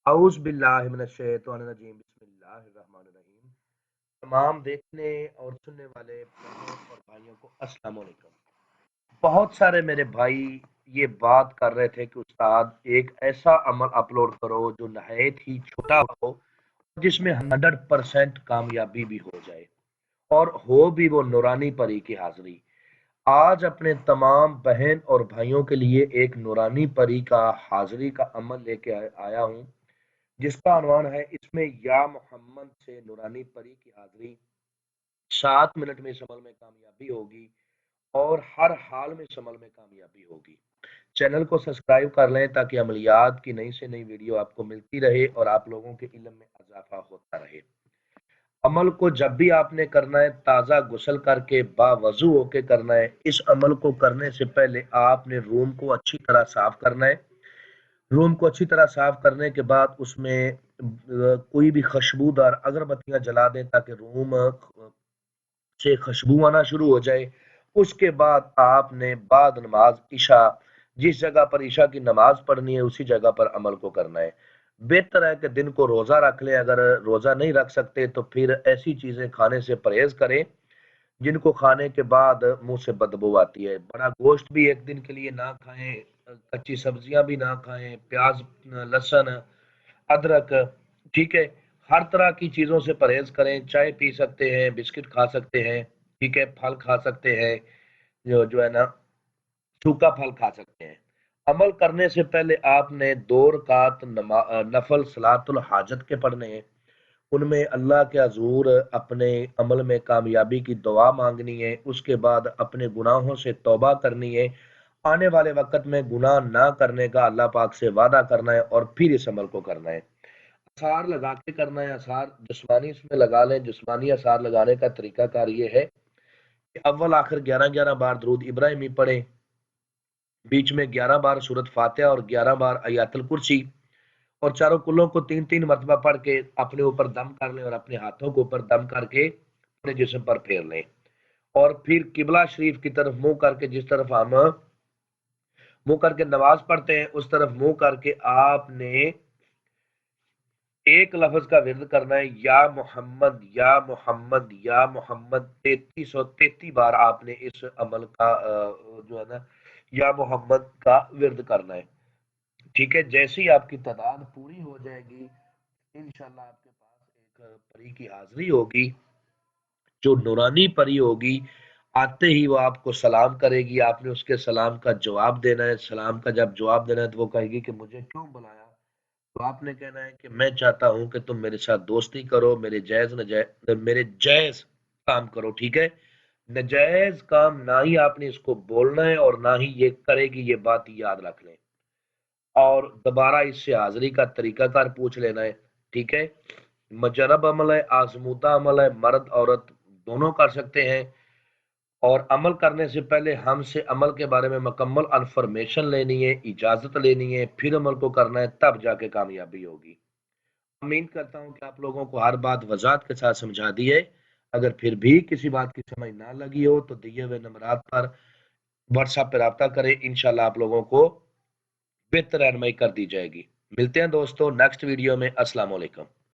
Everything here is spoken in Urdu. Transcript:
اعوذ باللہ من الشیطان الرجیم بسم اللہ الرحمن الرحیم۔ تمام دیکھنے اور سننے والے بہنوں اور بھائیوں کو السلام علیکم۔ بہت سارے میرے بھائی یہ بات کر رہے تھے کہ استاد ایک ایسا عمل اپلوڈ کرو جو نہایت ہی چھوٹا ہو، جس میں 100% کامیابی بھی ہو جائے اور ہو بھی وہ نورانی پری کی حاضری۔ آج اپنے تمام بہن اور بھائیوں کے لیے ایک نورانی پری کا حاضری کا عمل لے کے آیا ہوں، جس کا عنوان ہے اس میں یا محمد سے نورانی پری کی حاضری 7 منٹ میں اس عمل میں کامیابی ہوگی اور ہر حال میں اس عمل میں کامیابی ہوگی۔ چینل کو سبسکرائب کر لیں تاکہ عملیات کی نئی سے نئی ویڈیو آپ کو ملتی رہے اور آپ لوگوں کے علم میں اضافہ ہوتا رہے۔ عمل کو جب بھی آپ نے کرنا ہے تازہ غسل کر کے با وضو ہو کے کرنا ہے۔ اس عمل کو کرنے سے پہلے آپ نے روم کو اچھی طرح صاف کرنا ہے۔ روم کو اچھی طرح صاف کرنے کے بعد اس میں کوئی بھی خوشبودار اگربتیاں جلا دیں تاکہ روم سے خوشبو آنا شروع ہو جائے۔ اس کے بعد آپ نے بعد نماز عشاء جس جگہ پر عشاء کی نماز پڑھنی ہے اسی جگہ پر عمل کو کرنا ہے۔ بہتر ہے کہ دن کو روزہ رکھ لیں، اگر روزہ نہیں رکھ سکتے تو پھر ایسی چیزیں کھانے سے پرہیز کریں جن کو کھانے کے بعد منہ سے بدبو آتی ہے۔ بڑا گوشت بھی ایک دن کے لیے نہ کھائیں، کچی سبزیاں بھی نہ کھائیں، پیاز، لہسن، ادرک، ٹھیک ہے، ہر طرح کی چیزوں سے پرہیز کریں۔ چائے پی سکتے ہیں، بسکٹ کھا سکتے ہیں، ٹھیک ہے، پھل کھا سکتے ہیں، جو ہے نا سوکھا پھل کھا سکتے ہیں۔ عمل کرنے سے پہلے آپ نے 2 رکعت نفل صلاۃ الحاجت کے پڑھنے ہیں۔ ان میں اللہ کے حضور اپنے عمل میں کامیابی کی دعا مانگنی ہے۔ اس کے بعد اپنے گناہوں سے توبہ کرنی ہے، آنے والے وقت میں گناہ نہ کرنے کا اللہ پاک سے وعدہ کرنا ہے اور پھر اس عمل کو کرنا ہے۔ اثار لگا کے کرنا ہے، اثار جسمانی اس میں لگا لیں۔ جسمانی اثار لگانے کا طریقہ کار یہ ہے کہ اول آخر 11 بار درود ابراہیمی پڑھیں، بیچ میں 11 بار سورت فاتحہ اور 11 بار آیات الکرسی، اور چاروں کلوں کو 3 مرتبہ پڑھ کے اپنے اوپر دم کر لیں اور اپنے ہاتھوں کے اوپر دم کر کے اپنے جسم پر پھیر لیں، اور پھر قبلہ شریف کی طرف منہ کر کے، جس طرف ہم منہ کر کے نماز پڑھتے ہیں اس طرف منہ کر کے آپ نے ایک لفظ کا ورد کرنا ہے، یا محمد یا محمد یا محمد 3333 بار آپ نے اس عمل کا جو ہے نا یا محمد کا ورد کرنا ہے، ٹھیک ہے۔ جیسے ہی آپ کی تعداد پوری ہو جائے گی انشاءاللہ آپ کے پاس ایک پری کی حاضری ہوگی جو نورانی پری ہوگی۔ آتے ہی وہ آپ کو سلام کرے گی، آپ نے اس کے سلام کا جواب دینا ہے۔ سلام کا جب جواب دینا ہے تو وہ کہے گی کہ مجھے کیوں بلایا، تو آپ نے کہنا ہے کہ میں چاہتا ہوں کہ تم میرے ساتھ دوستی کرو، میرے جائز کام کرو، ٹھیک ہے۔ نجائز کام نہ ہی آپ نے اس کو بولنا ہے اور نہ ہی یہ کرے گی، یہ بات یاد رکھ لیں، اور دوبارہ اس سے حاضری کا طریقہ کار پوچھ لینا ہے، ٹھیک ہے۔ مجرب عمل ہے، آزمودہ عمل ہے، مرد عورت دونوں کر سکتے ہیں، اور عمل کرنے سے پہلے ہم سے عمل کے بارے میں مکمل انفارمیشن لینی ہے، اجازت لینی ہے، پھر عمل کو کرنا ہے، تب جا کے کامیابی ہوگی۔ امین کرتا ہوں کہ آپ لوگوں کو ہر بات وضاحت کے ساتھ سمجھا دی ہے۔ اگر پھر بھی کسی بات کی سمجھ نہ لگی ہو تو دیے ہوئے نمبرات پر واٹس ایپ پہ رابطہ کریں، انشاءاللہ آپ لوگوں کو بہتر رہنمائی کر دی جائے گی۔ ملتے ہیں دوستوں نیکسٹ ویڈیو میں۔ السلام علیکم۔